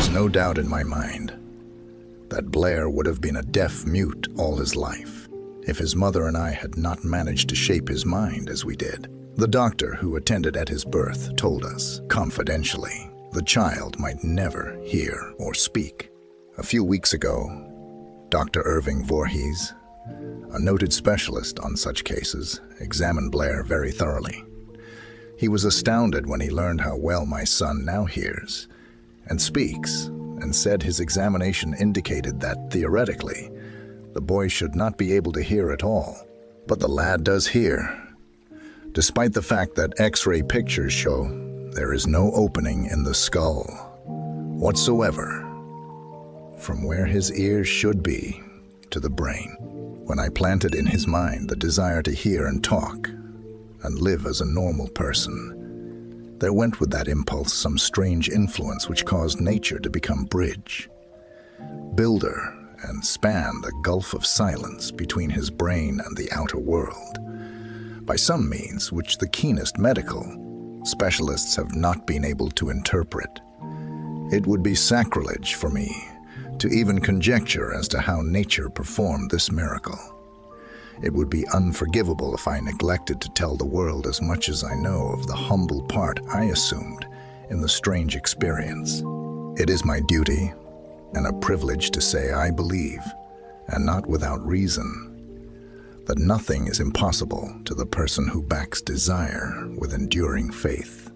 was no doubt in my mind that Blair would have been a deaf mute all his life if his mother and I had not managed to shape his mind as we did. The doctor who attended at his birth told us, confidentially, the child might never hear or speak. A few weeks ago, Dr. Irving Voorhees, a noted specialist on such cases, examined Blair very thoroughly. He was astounded when he learned how well my son now hears and speaks, and said his examination indicated that, theoretically, the boy should not be able to hear at all. But the lad does hear, despite the fact that X-ray pictures show there is no opening in the skull whatsoever, from where his ears should be to the brain. When I planted in his mind the desire to hear and talk and live as a normal person, there went with that impulse some strange influence which caused nature to become bridge, builder, and span the gulf of silence between his brain and the outer world, by some means which the keenest medical specialists have not been able to interpret. It would be sacrilege for me to even conjecture as to how nature performed this miracle. It would be unforgivable if I neglected to tell the world as much as I know of the humble part I assumed in the strange experience. It is my duty and a privilege to say I believe, and not without reason, that nothing is impossible to the person who backs desire with enduring faith.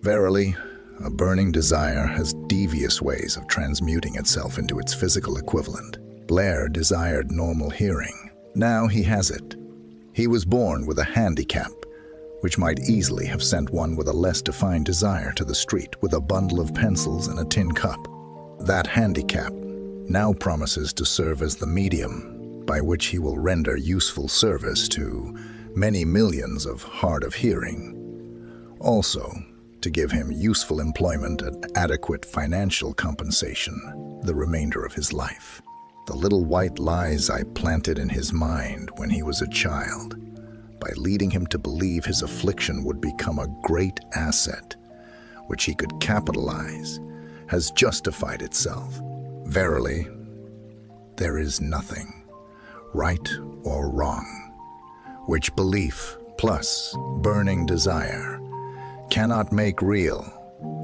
Verily, a burning desire has devious ways of transmuting itself into its physical equivalent. Blair desired normal hearing. Now he has it. He was born with a handicap, which might easily have sent one with a less defined desire to the street with a bundle of pencils and a tin cup. That handicap now promises to serve as the medium by which he will render useful service to many millions of hard of hearing. Also, to give him useful employment and adequate financial compensation the remainder of his life. The little white lies I planted in his mind when he was a child, by leading him to believe his affliction would become a great asset, which he could capitalize, has justified itself. Verily, there is nothing, right or wrong, which belief plus burning desire cannot make real.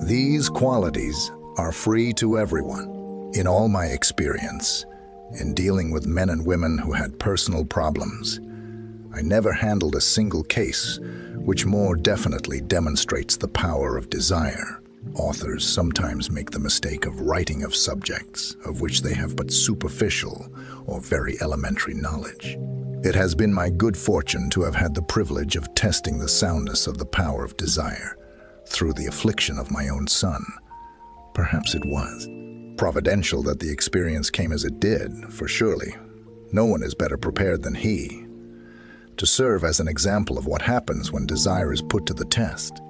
These qualities are free to everyone. In all my experience, in dealing with men and women who had personal problems, I never handled a single case which more definitely demonstrates the power of desire. Authors sometimes make the mistake of writing of subjects of which they have but superficial or very elementary knowledge. It has been my good fortune to have had the privilege of testing the soundness of the power of desire through the affliction of my own son. Perhaps it was providential that the experience came as it did, for surely no one is better prepared than he to serve as an example of what happens when desire is put to the test.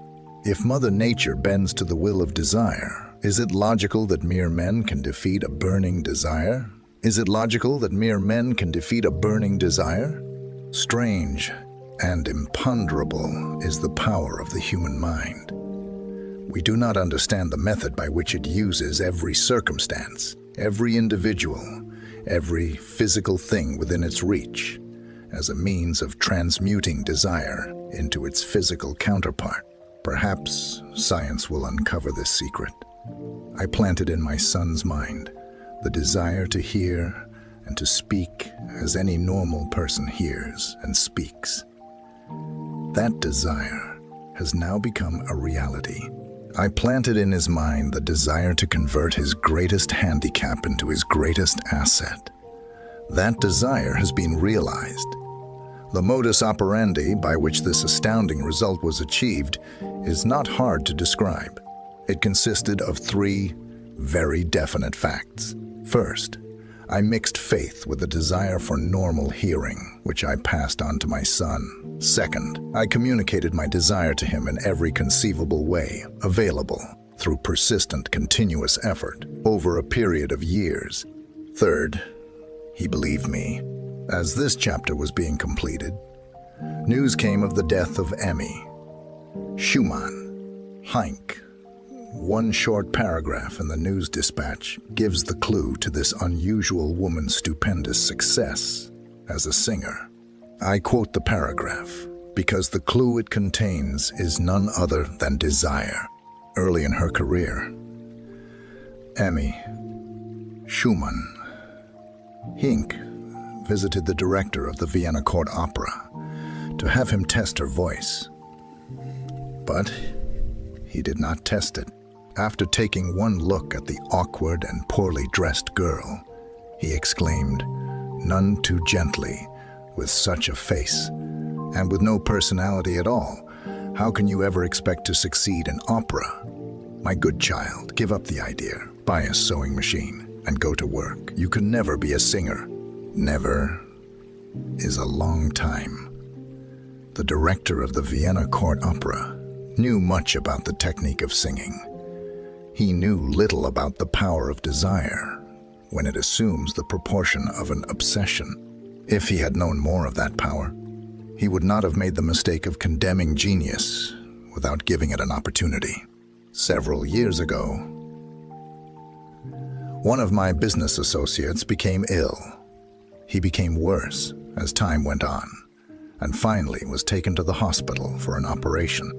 If Mother Nature bends to the will of desire, is it logical that mere men can defeat a burning desire? Is it logical that mere men can defeat a burning desire? Strange and imponderable is the power of the human mind. We do not understand the method by which it uses every circumstance, every individual, every physical thing within its reach, as a means of transmuting desire into its physical counterpart. Perhaps science will uncover this secret. I planted in my son's mind the desire to hear and to speak as any normal person hears and speaks. That desire has now become a reality. I planted in his mind the desire to convert his greatest handicap into his greatest asset. That desire has been realized. The modus operandi by which this astounding result was achieved is not hard to describe. It consisted of three very definite facts. First, I mixed faith with a desire for normal hearing, which I passed on to my son. Second, I communicated my desire to him in every conceivable way available through persistent, continuous effort over a period of years. Third, he believed me. As this chapter was being completed, news came of the death of Emmy, Schumann, Heinck, One short paragraph in the news dispatch gives the clue to this unusual woman's stupendous success as a singer. I quote the paragraph because the clue it contains is none other than desire. Early in her career, Emmy Schumann Hink visited the director of the Vienna Court Opera to have him test her voice. But he did not test it. After taking one look at the awkward and poorly dressed girl, he exclaimed, "None too gently, with such a face, and with no personality at all. How can you ever expect to succeed in opera? My good child, give up the idea, buy a sewing machine, and go to work. You can never be a singer." Never is a long time. The director of the Vienna Court Opera knew much about the technique of singing. He knew little about the power of desire when it assumes the proportion of an obsession. If he had known more of that power, he would not have made the mistake of condemning genius without giving it an opportunity. Several years ago, one of my business associates became ill. He became worse as time went on, and finally was taken to the hospital for an operation.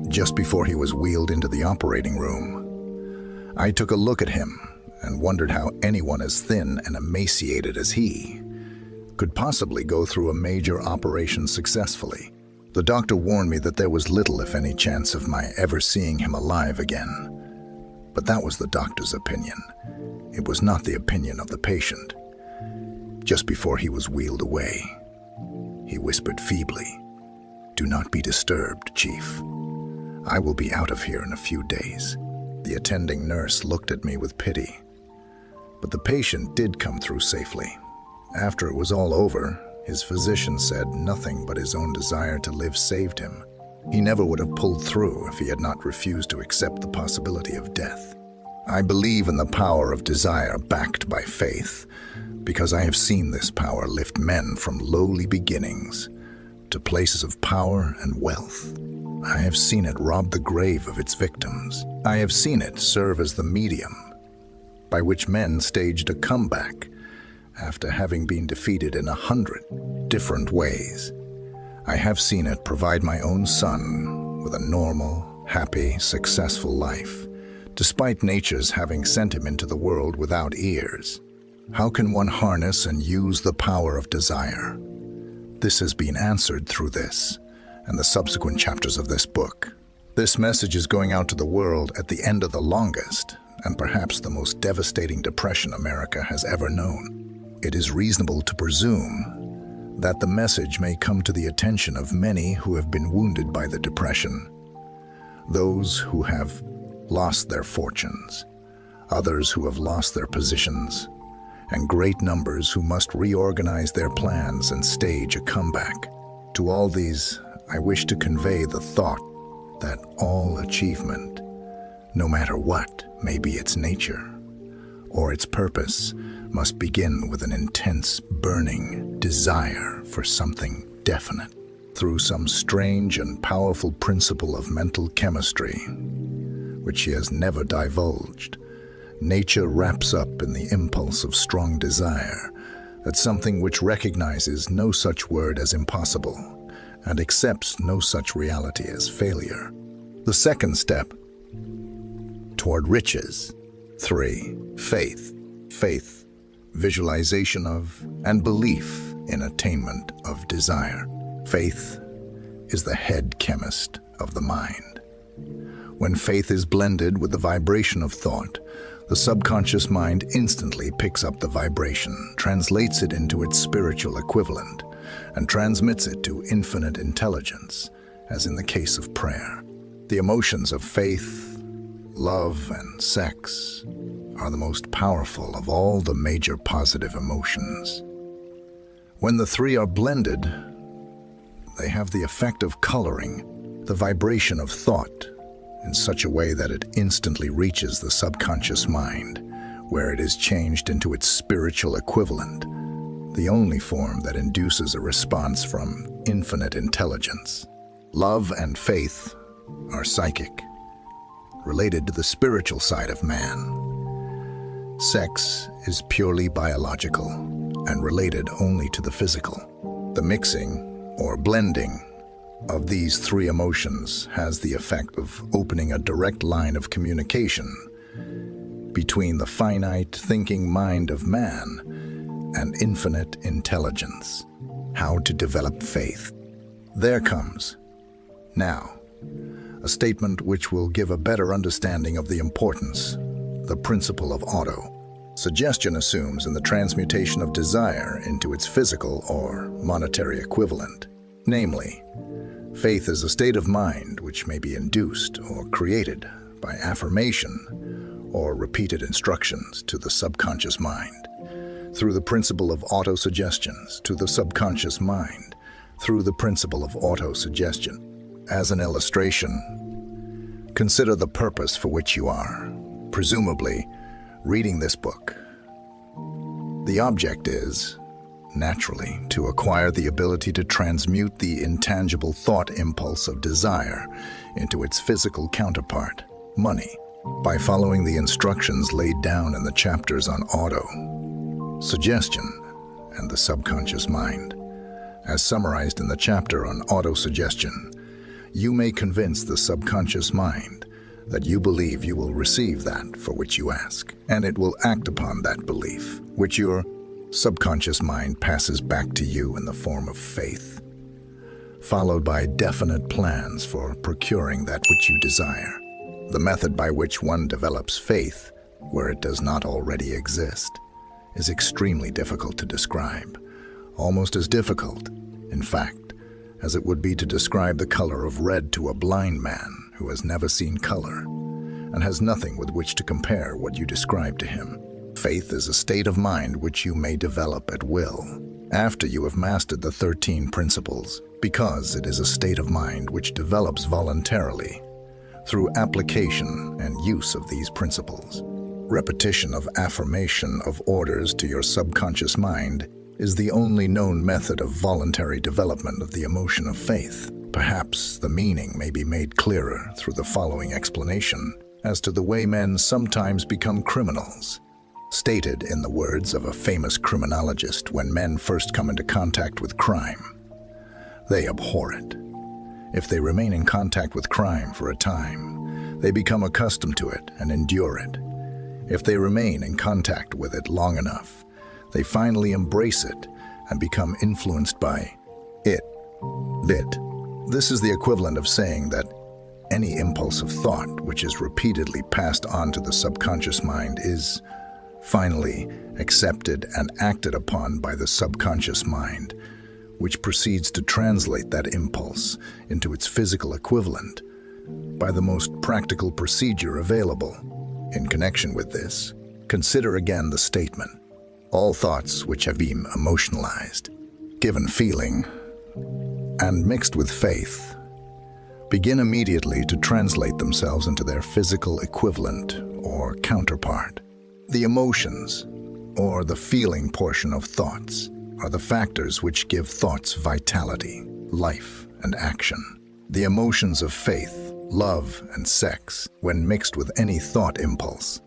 Just before he was wheeled into the operating room, I took a look at him and wondered how anyone as thin and emaciated as he could possibly go through a major operation successfully. The doctor warned me that there was little, if any, chance of my ever seeing him alive again. But that was the doctor's opinion. It was not the opinion of the patient. Just before he was wheeled away, he whispered feebly, "Do not be disturbed, Chief. I will be out of here in a few days." The attending nurse looked at me with pity. But the patient did come through safely. After it was all over, his physician said nothing but his own desire to live saved him. He never would have pulled through if he had not refused to accept the possibility of death. I believe in the power of desire backed by faith, because I have seen this power lift men from lowly beginnings to places of power and wealth. I have seen it rob the grave of its victims. I have seen it serve as the medium by which men staged a comeback after having been defeated in 100 different ways. I have seen it provide my own son with a normal, happy, successful life, despite nature's having sent him into the world without ears. How can one harness and use the power of desire? This has been answered through this and the subsequent chapters of this book. This message is going out to the world at the end of the longest and perhaps the most devastating depression America has ever known. It is reasonable to presume that the message may come to the attention of many who have been wounded by the depression, those who have lost their fortunes, others who have lost their positions, and great numbers who must reorganize their plans and stage a comeback. To all these, I wish to convey the thought that all achievement, no matter what may be its nature or its purpose, must begin with an intense, burning desire for something definite. Through some strange and powerful principle of mental chemistry, which she has never divulged, nature wraps up in the impulse of strong desire, that something which recognizes no such word as impossible and accepts no such reality as failure. The second step toward riches. 3. Faith. Faith, visualization of and belief in attainment of desire. Faith is the head chemist of the mind. When faith is blended with the vibration of thought, the subconscious mind instantly picks up the vibration, translates it into its spiritual equivalent, and transmits it to infinite intelligence, as in the case of prayer. The emotions of faith, love, and sex are the most powerful of all the major positive emotions. When the three are blended, they have the effect of coloring the vibration of thought in such a way that it instantly reaches the subconscious mind, where it is changed into its spiritual equivalent, the only form that induces a response from infinite intelligence. Love and faith are psychic, related to the spiritual side of man. Sex is purely biological and related only to the physical. The mixing or blending of these three emotions has the effect of opening a direct line of communication between the finite thinking mind of man and infinite intelligence. How to develop faith. There comes, now, a statement which will give a better understanding of the importance, the principle of auto-suggestion assumes in the transmutation of desire into its physical or monetary equivalent. Namely, faith is a state of mind which may be induced or created by affirmation or repeated instructions to the subconscious mind, through the principle of auto-suggestions to the subconscious mind, through the principle of auto-suggestion. As an illustration, consider the purpose for which you are, presumably, reading this book. The object is, naturally, to acquire the ability to transmute the intangible thought impulse of desire into its physical counterpart, money, by following the instructions laid down in the chapters on auto-suggestion and the subconscious mind. As summarized in the chapter on auto-suggestion, you may convince the subconscious mind that you believe you will receive that for which you ask, and it will act upon that belief, which your subconscious mind passes back to you in the form of faith, followed by definite plans for procuring that which you desire. The method by which one develops faith, where it does not already exist, is extremely difficult to describe, almost as difficult, in fact, as it would be to describe the color of red to a blind man who has never seen color and has nothing with which to compare what you describe to him. Faith is a state of mind which you may develop at will after you have mastered the 13 principles, because it is a state of mind which develops voluntarily through application and use of these principles. Repetition of affirmation of orders to your subconscious mind is the only known method of voluntary development of the emotion of faith. Perhaps the meaning may be made clearer through the following explanation as to the way men sometimes become criminals. Stated in the words of a famous criminologist, when men first come into contact with crime, they abhor it. If they remain in contact with crime for a time, they become accustomed to it and endure it. If they remain in contact with it long enough, they finally embrace it and become influenced by it. This is the equivalent of saying that any impulse of thought which is repeatedly passed on to the subconscious mind is finally accepted and acted upon by the subconscious mind, which proceeds to translate that impulse into its physical equivalent by the most practical procedure available. In connection with this, consider again the statement: all thoughts which have been emotionalized, given feeling, and mixed with faith, begin immediately to translate themselves into their physical equivalent or counterpart. The emotions, or the feeling portion of thoughts, are the factors which give thoughts vitality, life, and action. The emotions of faith, love, and sex, when mixed with any thought impulse,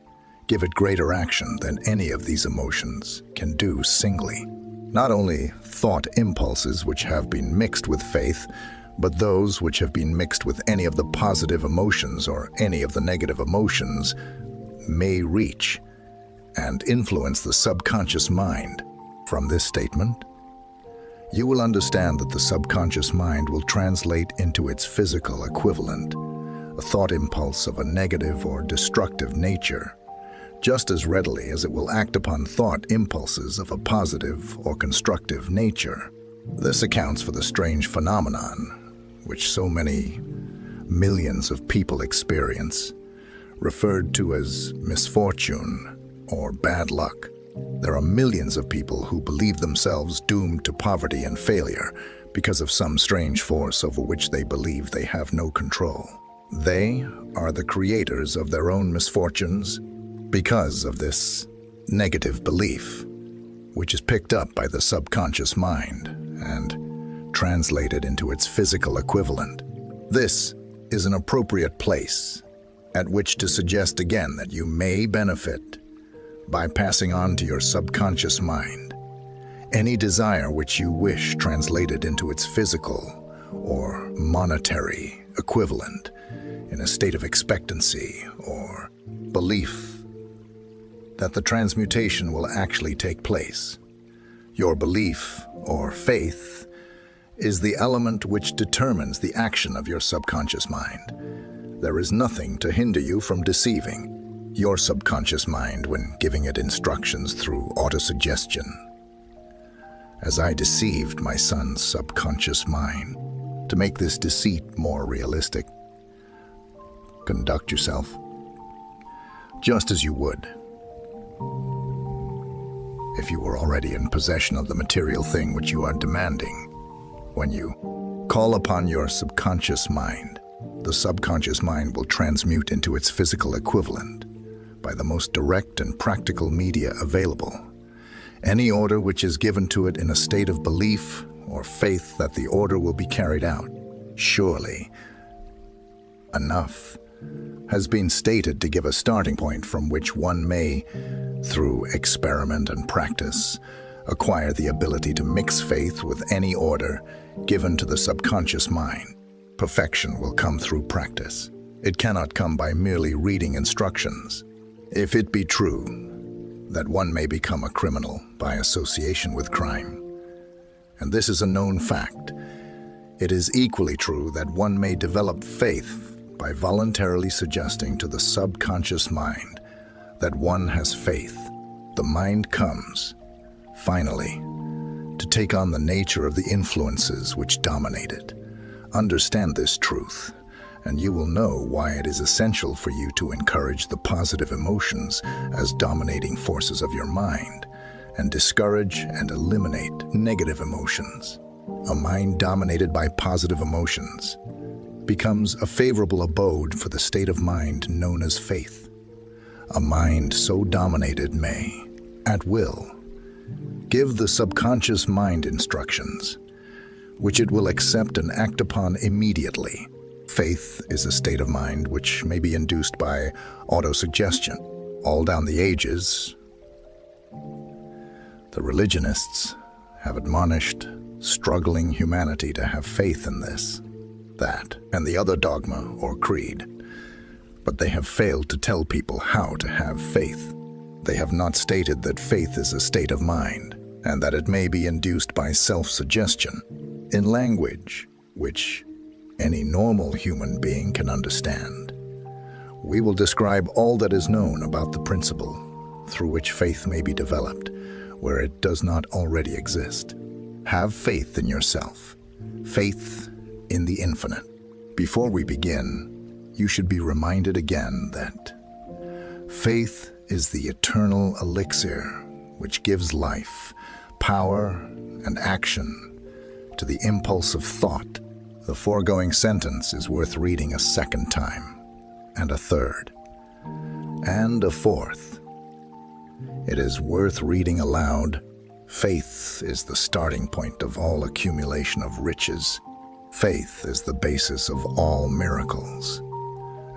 give it greater action than any of these emotions can do singly. Not only thought impulses which have been mixed with faith, but those which have been mixed with any of the positive emotions or any of the negative emotions may reach and influence the subconscious mind. From this statement, you will understand that the subconscious mind will translate into its physical equivalent a thought impulse of a negative or destructive nature, just as readily as it will act upon thought impulses of a positive or constructive nature. This accounts for the strange phenomenon which so many millions of people experience, referred to as misfortune or bad luck. There are millions of people who believe themselves doomed to poverty and failure because of some strange force over which they believe they have no control. They are the creators of their own misfortunes because of this negative belief, which is picked up by the subconscious mind and translated into its physical equivalent. This is an appropriate place at which to suggest again that you may benefit by passing on to your subconscious mind any desire which you wish translated into its physical or monetary equivalent in a state of expectancy or belief that the transmutation will actually take place. Your belief or faith is the element which determines the action of your subconscious mind. There is nothing to hinder you from deceiving your subconscious mind when giving it instructions through autosuggestion. As I deceived my son's subconscious mind to make this deceit more realistic, conduct yourself just as you would if you were already in possession of the material thing which you are demanding. When you call upon your subconscious mind, the subconscious mind will transmute into its physical equivalent by the most direct and practical media available. Any order which is given to it in a state of belief or faith that the order will be carried out. Surely, enough has been stated to give a starting point from which one may, through experiment and practice, acquire the ability to mix faith with any order given to the subconscious mind. Perfection will come through practice. It cannot come by merely reading instructions. If it be true that one may become a criminal by association with crime, and this is a known fact, it is equally true that one may develop faith by voluntarily suggesting to the subconscious mind that one has faith. The mind comes, finally, to take on the nature of the influences which dominate it. Understand this truth, and you will know why it is essential for you to encourage the positive emotions as dominating forces of your mind, and discourage and eliminate negative emotions. A mind dominated by positive emotions becomes a favorable abode for the state of mind known as faith. A mind so dominated may, at will, give the subconscious mind instructions, which it will accept and act upon immediately. Faith is a state of mind which may be induced by autosuggestion. All down the ages, the religionists have admonished struggling humanity to have faith in this, that, and the other dogma or creed. But they have failed to tell people how to have faith. They have not stated that faith is a state of mind, and that it may be induced by self-suggestion in language which any normal human being can understand. We will describe all that is known about the principle through which faith may be developed, where it does not already exist. Have faith in yourself, faith in the infinite. Before we begin, you should be reminded again that faith is the eternal elixir which gives life, power, and action to the impulse of thought. The foregoing sentence is worth reading a second time, and a third, and a fourth. It is worth reading aloud. Faith is the starting point of all accumulation of riches. Faith is the basis of all miracles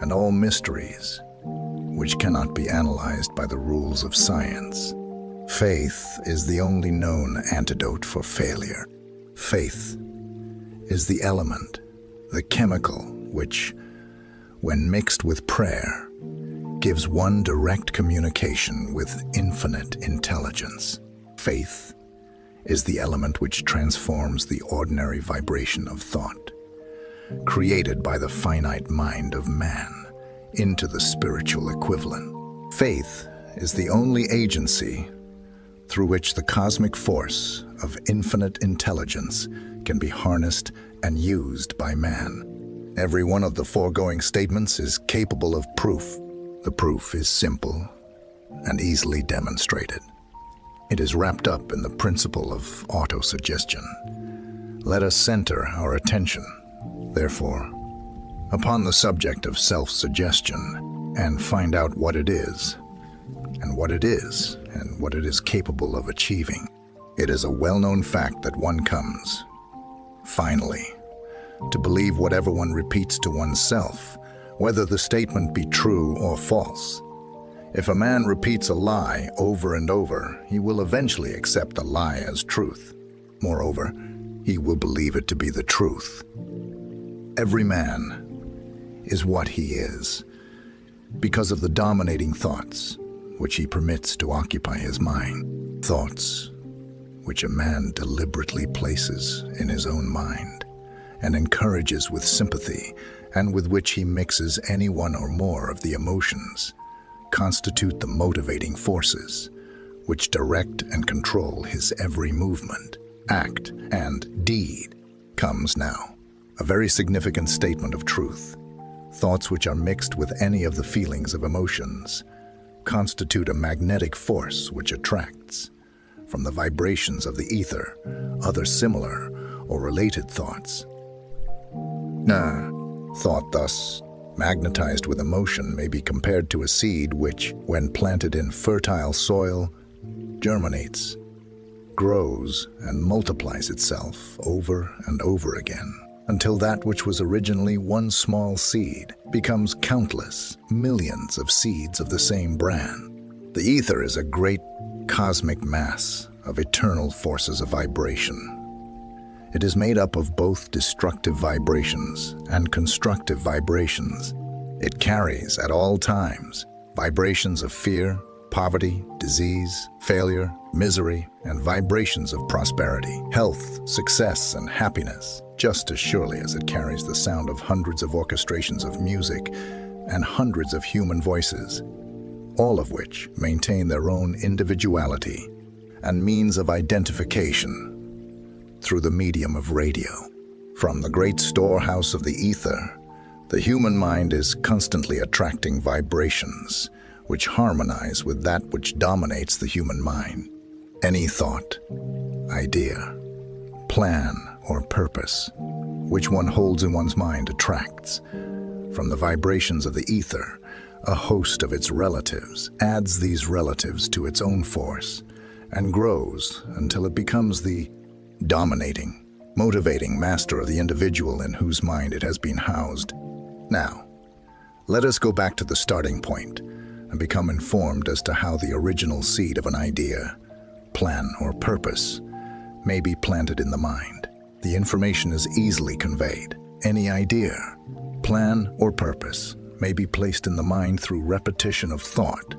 and all mysteries, which cannot be analyzed by the rules of science. Faith is the only known antidote for failure. Faith is the element, the chemical, which, when mixed with prayer, gives one direct communication with infinite intelligence. Faith is the element which transforms the ordinary vibration of thought, created by the finite mind of man, into the spiritual equivalent. Faith is the only agency through which the cosmic force of infinite intelligence can be harnessed and used by man. Every one of the foregoing statements is capable of proof. The proof is simple and easily demonstrated. It is wrapped up in the principle of autosuggestion. Let us center our attention, therefore, upon the subject of self-suggestion and find out what it is, and what it is, and what it is capable of achieving. It is a well-known fact that one comes, finally, to believe whatever one repeats to oneself, whether the statement be true or false. If a man repeats a lie over and over, he will eventually accept the lie as truth. Moreover, he will believe it to be the truth. Every man is what he is because of the dominating thoughts which he permits to occupy his mind. Thoughts which a man deliberately places in his own mind and encourages with sympathy, and with which he mixes any one or more of the emotions, constitute the motivating forces which direct and control his every movement, act, and deed. Comes now a very significant statement of truth. Thoughts which are mixed with any of the feelings of emotions constitute a magnetic force which attracts, from the vibrations of the ether, other similar or related thoughts. Thought thus magnetized with emotion may be compared to a seed which, when planted in fertile soil, germinates, grows, and multiplies itself over and over again, until that which was originally one small seed becomes countless millions of seeds of the same brand. The ether is a great cosmic mass of eternal forces of vibration. It is made up of both destructive vibrations and constructive vibrations. It carries at all times vibrations of fear, poverty, disease, failure, misery, and vibrations of prosperity, health, success, and happiness, just as surely as it carries the sound of hundreds of orchestrations of music and hundreds of human voices, all of which maintain their own individuality and means of identification through the medium of radio. From the great storehouse of the ether, the human mind is constantly attracting vibrations which harmonize with that which dominates the human mind. Any thought, idea, plan, or purpose which one holds in one's mind attracts, from the vibrations of the ether, a host of its relatives, adds these relatives to its own force, and grows until it becomes the dominating, motivating master of the individual in whose mind it has been housed. Now, let us go back to the starting point and become informed as to how the original seed of an idea, plan, or purpose may be planted in the mind. The information is easily conveyed. Any idea, plan, or purpose may be placed in the mind through repetition of thought.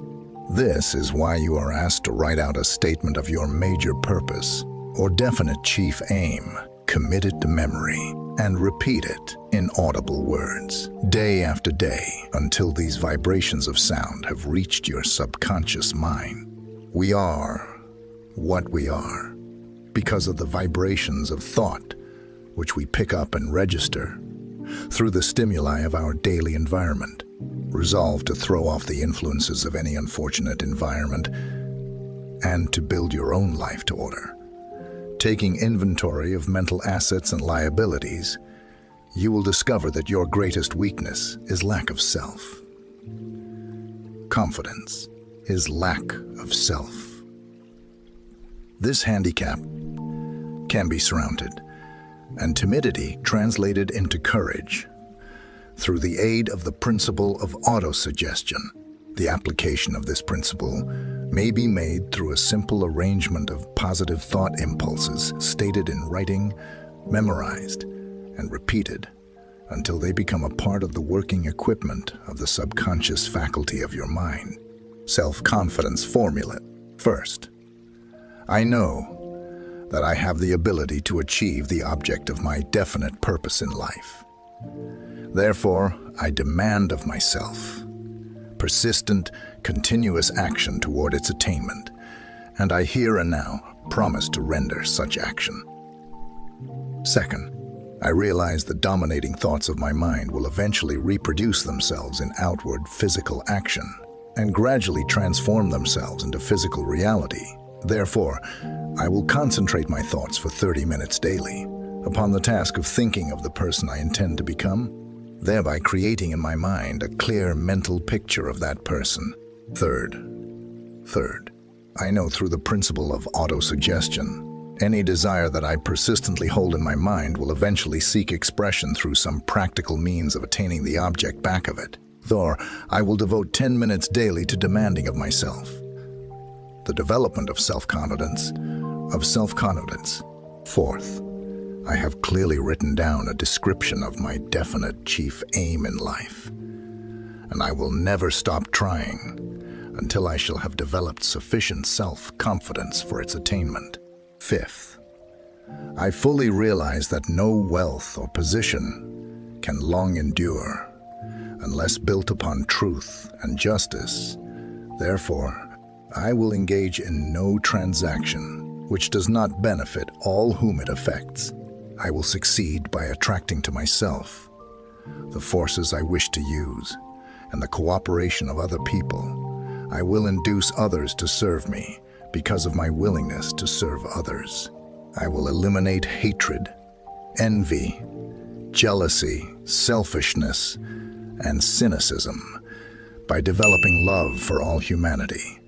This is why you are asked to write out a statement of your major purpose or definite chief aim, commit it to memory, and repeat it in audible words, day after day, until these vibrations of sound have reached your subconscious mind. We are what we are because of the vibrations of thought which we pick up and register through the stimuli of our daily environment. Resolve to throw off the influences of any unfortunate environment and to build your own life to order. Taking inventory of mental assets and liabilities, you will discover that your greatest weakness is lack of self. Confidence is lack of self. This handicap can be surmounted, and timidity translated into courage, through the aid of the principle of autosuggestion. The application of this principle may be made through a simple arrangement of positive thought impulses stated in writing, memorized, and repeated until they become a part of the working equipment of the subconscious faculty of your mind. Self-confidence formula. First, I know that I have the ability to achieve the object of my definite purpose in life. Therefore, I demand of myself persistent, continuous action toward its attainment, and I here and now promise to render such action. Second, I realize the dominating thoughts of my mind will eventually reproduce themselves in outward physical action and gradually transform themselves into physical reality. Therefore, I will concentrate my thoughts for 30 minutes daily upon the task of thinking of the person I intend to become, thereby creating in my mind a clear mental picture of that person. Third, I know through the principle of autosuggestion, Any desire that I persistently hold in my mind will eventually seek expression through some practical means of attaining the object back of it. Thor, I will devote 10 minutes daily to demanding of myself. The development of self-confidence. Fourth, I have clearly written down a description of my definite chief aim in life, and I will never stop trying until I shall have developed sufficient self-confidence for its attainment. Fifth, I fully realize that no wealth or position can long endure unless built upon truth and justice. Therefore, I will engage in no transaction which does not benefit all whom it affects. I will succeed by attracting to myself the forces I wish to use and the cooperation of other people. I will induce others to serve me because of my willingness to serve others. I will eliminate hatred, envy, jealousy, selfishness, and cynicism by developing love for all humanity,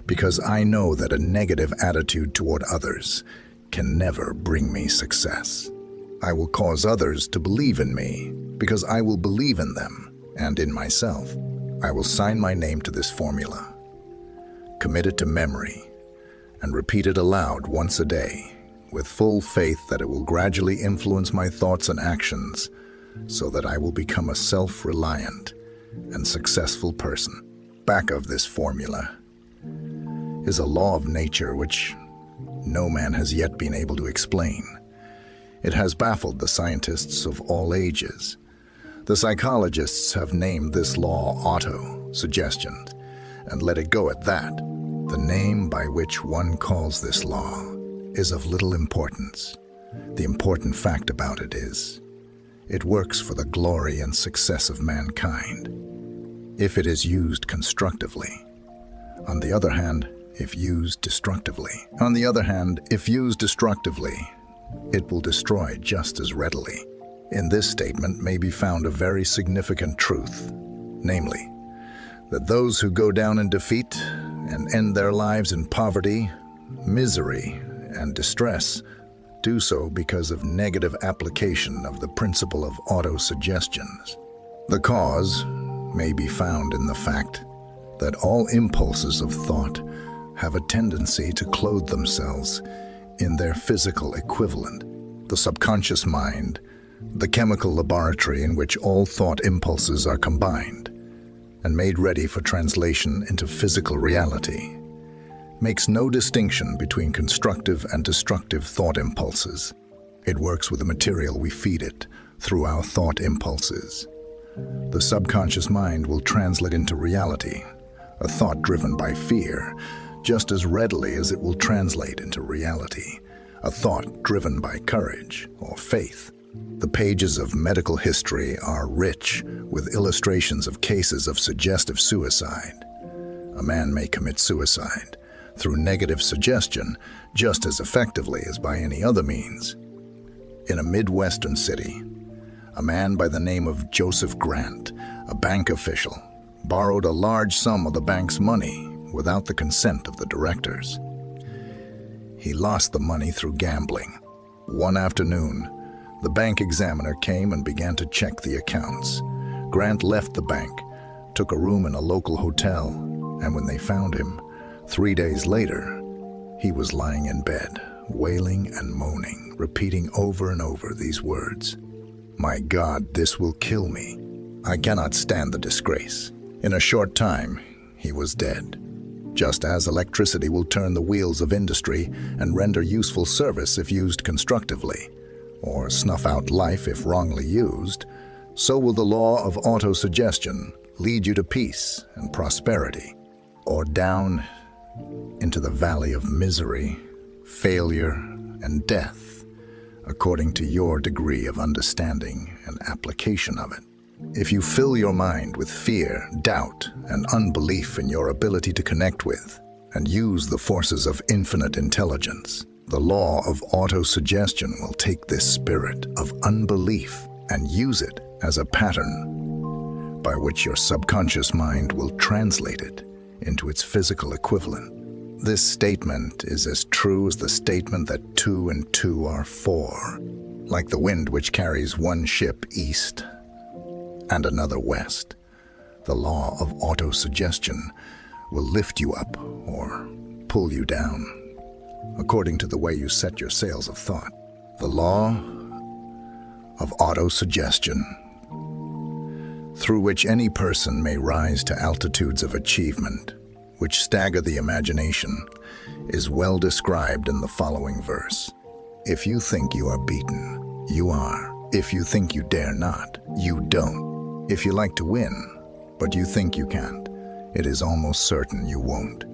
because I know that a negative attitude toward others can never bring me success. I will cause others to believe in me because I will believe in them and in myself. I will sign my name to this formula, commit it to memory, and repeat it aloud once a day, with full faith that it will gradually influence my thoughts and actions so that I will become a self-reliant and successful person. Back of this formula is a law of nature which no man has yet been able to explain. It has baffled the scientists of all ages. The psychologists have named this law auto-suggestion and let it go at that. The name by which one calls this law is of little importance. The important fact about it is, it works for the glory and success of mankind, if it is used constructively. On the other hand, if used destructively, it will destroy just as readily. In this statement may be found a very significant truth, namely, that those who go down in defeat and end their lives in poverty, misery, and distress do so because of negative application of the principle of auto-suggestions. The cause may be found in the fact that all impulses of thought have a tendency to clothe themselves in their physical equivalent. The subconscious mind, the chemical laboratory in which all thought impulses are combined and made ready for translation into physical reality, makes no distinction between constructive and destructive thought impulses. It works with the material we feed it through our thought impulses. The subconscious mind will translate into reality a thought driven by fear just as readily as it will translate into reality a thought driven by courage or faith. The pages of medical history are rich with illustrations of cases of suggestive suicide. A man may commit suicide through negative suggestion just as effectively as by any other means. In a Midwestern city, a man by the name of Joseph Grant, a bank official, borrowed a large sum of the bank's money without the consent of the directors. He lost the money through gambling. One afternoon, the bank examiner came and began to check the accounts. Grant left the bank, took a room in a local hotel, and when they found him, 3 days later, he was lying in bed, wailing and moaning, repeating over and over these words: "My God, this will kill me. I cannot stand the disgrace." In a short time, he was dead. Just as electricity will turn the wheels of industry and render useful service if used constructively, or snuff out life if wrongly used, so will the law of auto-suggestion lead you to peace and prosperity, or down into the valley of misery, failure, and death, according to your degree of understanding and application of it. If you fill your mind with fear, doubt, and unbelief in your ability to connect with and use the forces of infinite intelligence, the law of auto-suggestion will take this spirit of unbelief and use it as a pattern by which your subconscious mind will translate it into its physical equivalent. This statement is as true as the statement that 2 and 2 are 4, like the wind which carries one ship east and another west. The law of autosuggestion will lift you up or pull you down, according to the way you set your sails of thought. The law of autosuggestion, through which any person may rise to altitudes of achievement which stagger the imagination, is well described in the following verse. If you think you are beaten, you are. If you think you dare not, you don't. If you like to win, but you think you can't, it is almost certain you won't.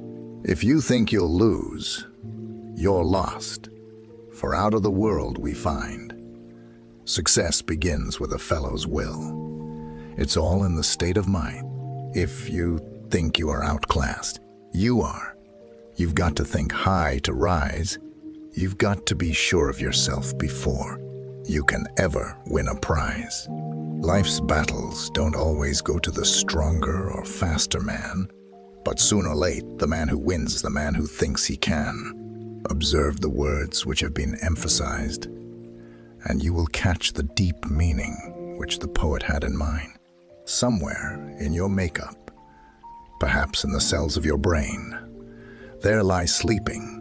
If you think you'll lose, you're lost. For out of the world we find, success begins with a fellow's will. It's all in the state of mind. If you think you are outclassed, you are. You've got to think high to rise. You've got to be sure of yourself before you can ever win a prize. Life's battles don't always go to the stronger or faster man, but sooner or late, the man who wins is the man who thinks he can. Observe the words which have been emphasized, and you will catch the deep meaning which the poet had in mind. Somewhere in your makeup, perhaps in the cells of your brain, there lies sleeping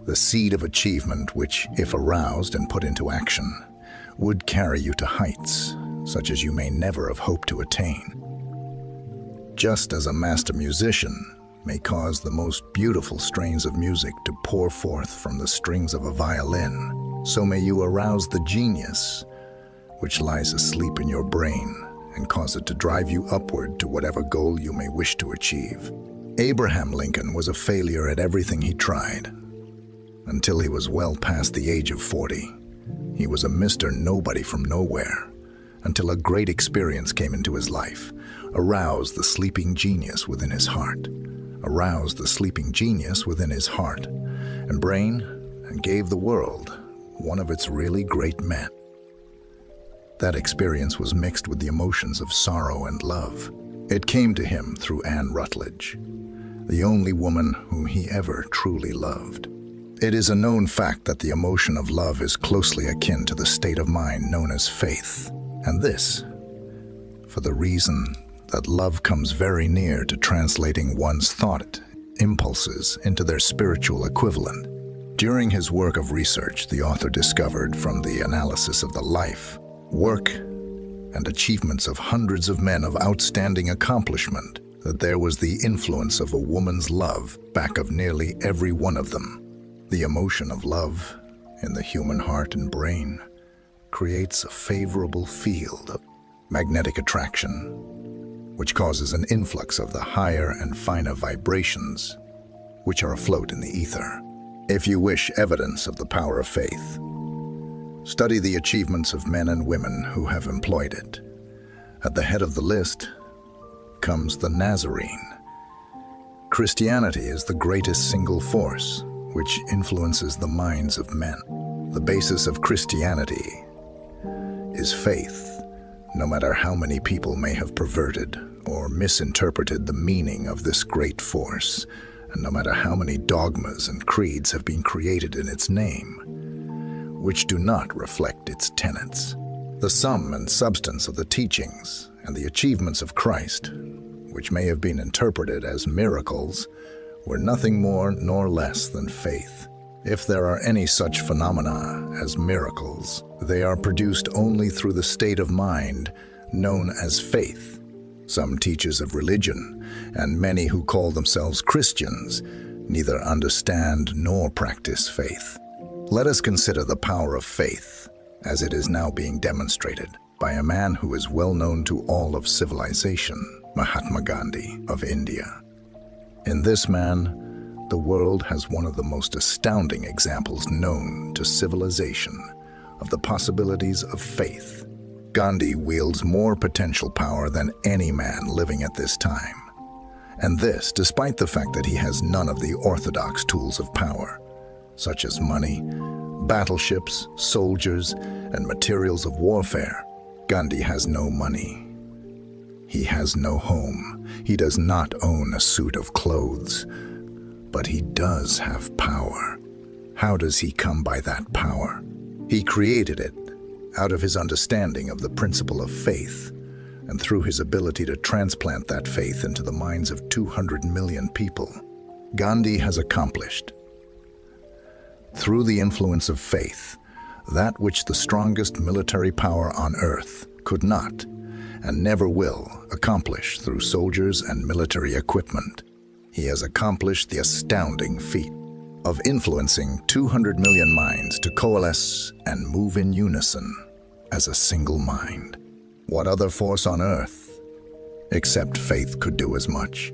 the seed of achievement which, if aroused and put into action, would carry you to heights such as you may never have hoped to attain. Just as a master musician may cause the most beautiful strains of music to pour forth from the strings of a violin, so may you arouse the genius which lies asleep in your brain and cause it to drive you upward to whatever goal you may wish to achieve. Abraham Lincoln was a failure at everything he tried, until he was well past the age of 40. He was a Mr. Nobody from nowhere, until a great experience came into his life, aroused the sleeping genius within his heart, and brain, and gave the world one of its really great men. That experience was mixed with the emotions of sorrow and love. It came to him through Anne Rutledge, the only woman whom he ever truly loved. It is a known fact that the emotion of love is closely akin to the state of mind known as faith, and this, for the reason that love comes very near to translating one's thought impulses into their spiritual equivalent. During his work of research, the author discovered from the analysis of the life, work, and achievements of hundreds of men of outstanding accomplishment that there was the influence of a woman's love back of nearly every one of them. The emotion of love in the human heart and brain creates a favorable field of magnetic attraction, which causes an influx of the higher and finer vibrations which are afloat in the ether. If you wish evidence of the power of faith, study the achievements of men and women who have employed it. At the head of the list comes the Nazarene. Christianity is the greatest single force which influences the minds of men. The basis of Christianity is faith, no matter how many people may have perverted or misinterpreted the meaning of this great force, and no matter how many dogmas and creeds have been created in its name, which do not reflect its tenets. The sum and substance of the teachings and the achievements of Christ, which may have been interpreted as miracles, were nothing more nor less than faith. If there are any such phenomena as miracles, they are produced only through the state of mind known as faith. Some teachers of religion, and many who call themselves Christians, neither understand nor practice faith. Let us consider the power of faith as it is now being demonstrated by a man who is well known to all of civilization, Mahatma Gandhi of India. In this man, the world has one of the most astounding examples known to civilization of the possibilities of faith. Gandhi wields more potential power than any man living at this time. And this, despite the fact that he has none of the orthodox tools of power, such as money, battleships, soldiers, and materials of warfare. Gandhi has no money. He has no home. He does not own a suit of clothes. But he does have power. How does he come by that power? He created it out of his understanding of the principle of faith, and through his ability to transplant that faith into the minds of 200 million people. Gandhi has accomplished, through the influence of faith, that which the strongest military power on earth could not and never will accomplish through soldiers and military equipment. He has accomplished the astounding feat of influencing 200 million minds to coalesce and move in unison as a single mind. What other force on earth, except faith, could do as much?